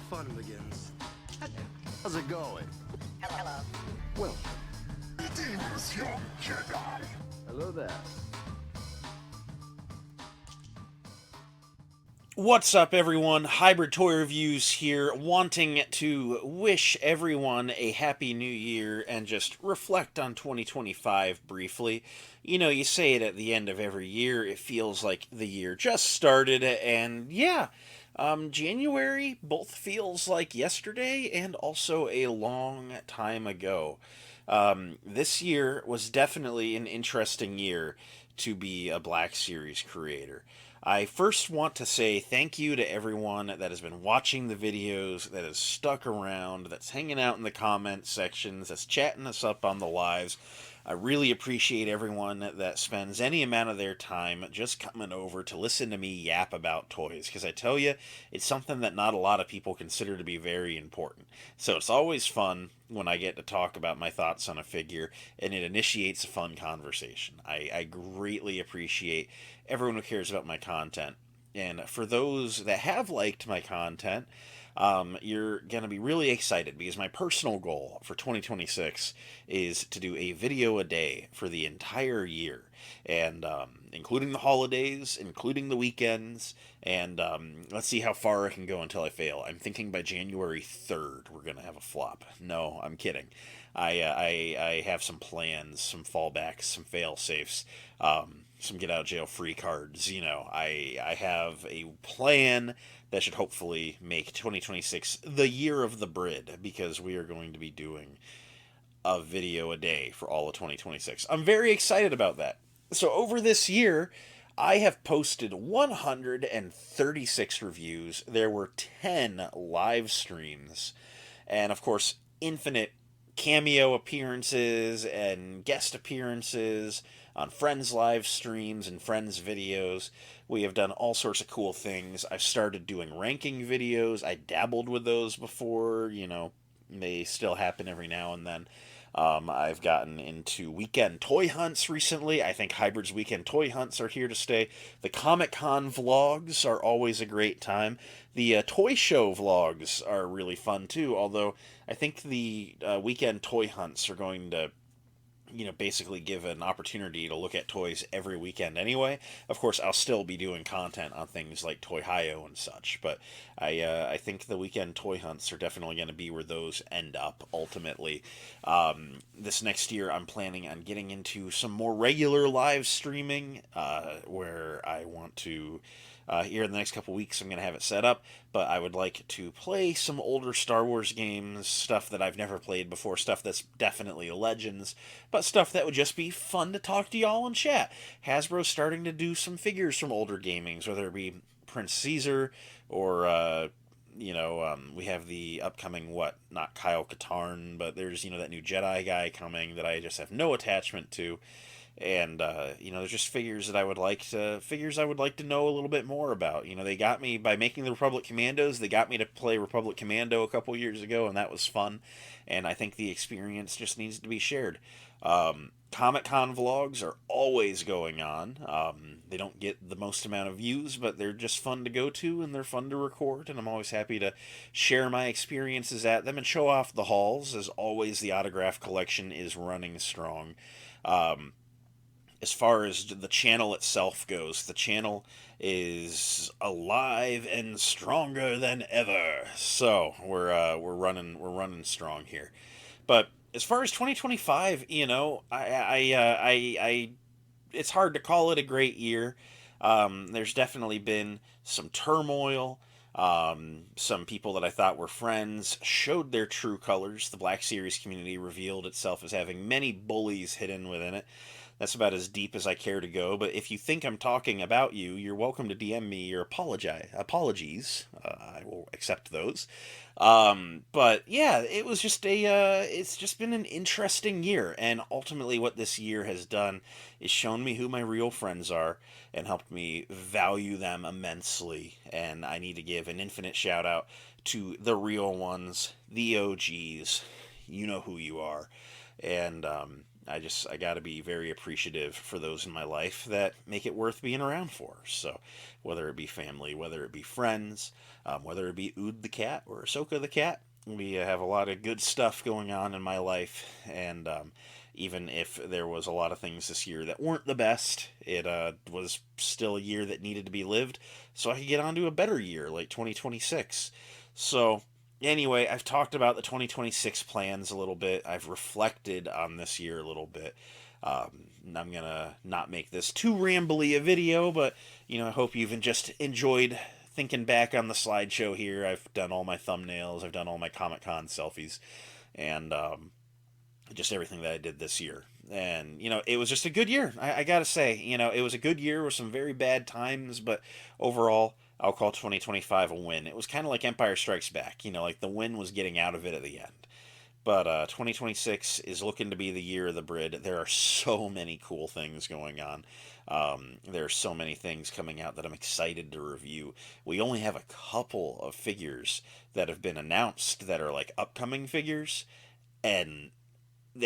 fun begins. How's it going? Hello. Well, Greetings, young Jedi. hello there. What's up, everyone? Hybrid Toy Reviews here, wanting to wish everyone a happy new year and just reflect on 2025 briefly. You know, you say it at the end of every year, it feels like the year just started, and yeah, January both feels like yesterday and also a long time ago. This year was definitely an interesting year to be a Black Series creator. I first want to say thank you to everyone that has been watching the videos, that has stuck around, that's hanging out in the comment sections, that's chatting us up on the lives. I really appreciate everyone that spends any amount of their time just coming over to listen to me yap about toys, because I tell you, it's something that not a lot of people consider to be very important. So it's always fun when I get to talk about my thoughts on a figure, and it initiates a fun conversation. I greatly appreciate everyone who cares about my content. And for those that have liked my content, you're going to be really excited because my personal goal for 2026 is to do a video a day for the entire year. And including the holidays, including the weekends, and let's see how far I can go until I fail. I'm thinking by January 3rd we're going to have a flop. No, I'm kidding. I have some plans, some fallbacks, some fail safes, some get out jail free cards. You know, I have a plan that should hopefully make 2026 the year of the Brid, because we are going to be doing a video a day for all of 2026. I'm very excited about that. So over this year, I have posted 136 reviews. There were 10 live streams, and of course, infinite cameo appearances and guest appearances on Friends live streams and Friends videos. We have done all sorts of cool things. I've started doing ranking videos. I dabbled with those before, you know, they still happen every now and then. I've gotten into weekend toy hunts recently. I think Hybrid's weekend toy hunts are here to stay. The Comic Con vlogs are always a great time. The toy show vlogs are really fun too, although I think the weekend toy hunts are going to, you know, basically give an opportunity to look at toys every weekend anyway. Of course, I'll still be doing content on things like Toy Hio and such, but I think the weekend toy hunts are definitely going to be where those end up ultimately. This next year, I'm planning on getting into some more regular live streaming, where I want to. Here in the next couple weeks, I'm going to have it set up, but I would like to play some older Star Wars games, stuff that I've never played before, stuff that's definitely Legends, but stuff that would just be fun to talk to y'all in chat. Hasbro's starting to do some figures from older gamings, whether it be Prince Caesar or, we have the upcoming, not Kyle Katarn, but there's, that new Jedi guy coming that I just have no attachment to. And there's just figures I would like to know a little bit more about. They got me by making the Republic Commandos. They got me to play Republic Commando a couple years ago, and that was fun. And I think the experience just needs to be shared. Comic Con vlogs are always going on. They don't get the most amount of views, but they're just fun to go to and they're fun to record. And I'm always happy to share my experiences at them and show off the hauls. As always, the autograph collection is running strong. As far as the channel itself goes, the channel is alive and stronger than ever. So we're running strong here. But as far as 2025, it's hard to call it a great year. There's definitely been some turmoil. Some people that I thought were friends showed their true colors. The Black Series community revealed itself as having many bullies hidden within it. That's about as deep as I care to go, but if you think I'm talking about you, you're welcome to DM me your apologies. I will accept those. But yeah, it was just it's just been an interesting year, and ultimately what this year has done is shown me who my real friends are and helped me value them immensely, and I need to give an infinite shout out to the real ones, the OGs. You know who you are. And I got to be very appreciative for those in my life that make it worth being around for. So, whether it be family, whether it be friends, whether it be Ood the cat or Ahsoka the cat, we have a lot of good stuff going on in my life. And even if there was a lot of things this year that weren't the best, it was still a year that needed to be lived so I could get on to a better year like 2026. So, anyway, I've talked about the 2026 plans a little bit. I've reflected on this year a little bit. I'm going to not make this too rambly a video, but, I hope you've just enjoyed thinking back on the slideshow here. I've done all my thumbnails. I've done all my Comic-Con selfies. And just everything that I did this year. And, it was just a good year. I got to say, it was a good year with some very bad times, but overall, I'll call 2025 a win. It was kind of like Empire Strikes Back, like the win was getting out of it at the end. But 2026 is looking to be the year of the Brid. There are so many cool things going on. There are so many things coming out that I'm excited to review. We only have a couple of figures that have been announced that are like upcoming figures. And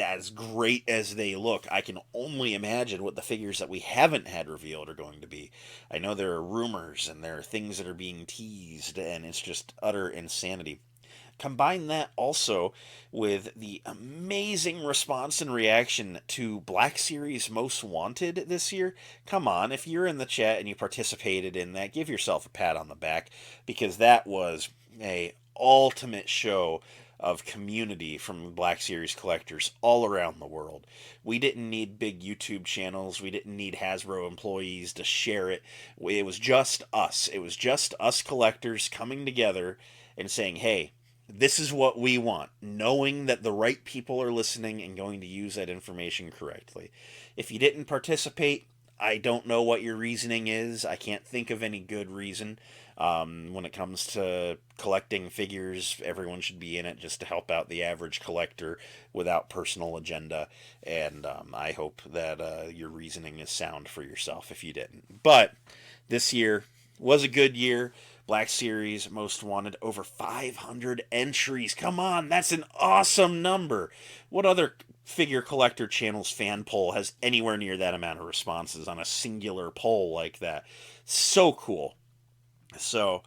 as great as they look, I can only imagine what the figures that we haven't had revealed are going to be. I know there are rumors and there are things that are being teased, and it's just utter insanity. Combine that also with the amazing response and reaction to Black Series Most Wanted this year. Come on, if you're in the chat and you participated in that, give yourself a pat on the back, because that was a ultimate show of community from Black Series collectors all around the world. We didn't need big YouTube channels. We didn't need Hasbro employees to share it. It was just us. It was just us collectors coming together and saying, hey, this is what we want, knowing that the right people are listening and going to use that information correctly. If you didn't participate, I don't know what your reasoning is. I can't think of any good reason. When it comes to collecting figures, everyone should be in it just to help out the average collector without personal agenda. And I hope that your reasoning is sound for yourself if you didn't. But this year was a good year. Black Series Most Wanted, over 500 entries. Come on, that's an awesome number. What other figure collector channel's fan poll has anywhere near that amount of responses on a singular poll like that? So cool. So,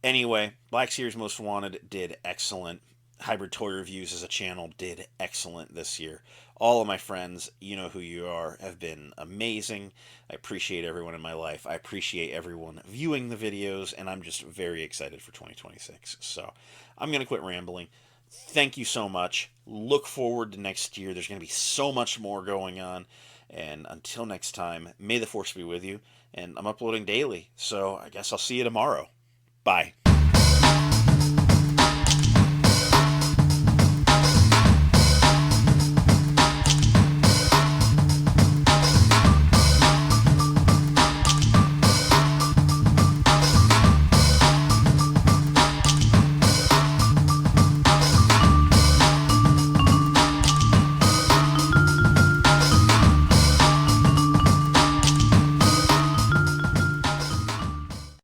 anyway, Black Series Most Wanted did excellent. Hybrid Toy Reviews as a channel did excellent this year. All of my friends, you know who you are, have been amazing. I appreciate everyone in my life. I appreciate everyone viewing the videos, and I'm just very excited for 2026. So, I'm going to quit rambling. Thank you so much. Look forward to next year. There's going to be so much more going on. And until next time, may the Force be with you. And I'm uploading daily, so I guess I'll see you tomorrow. Bye.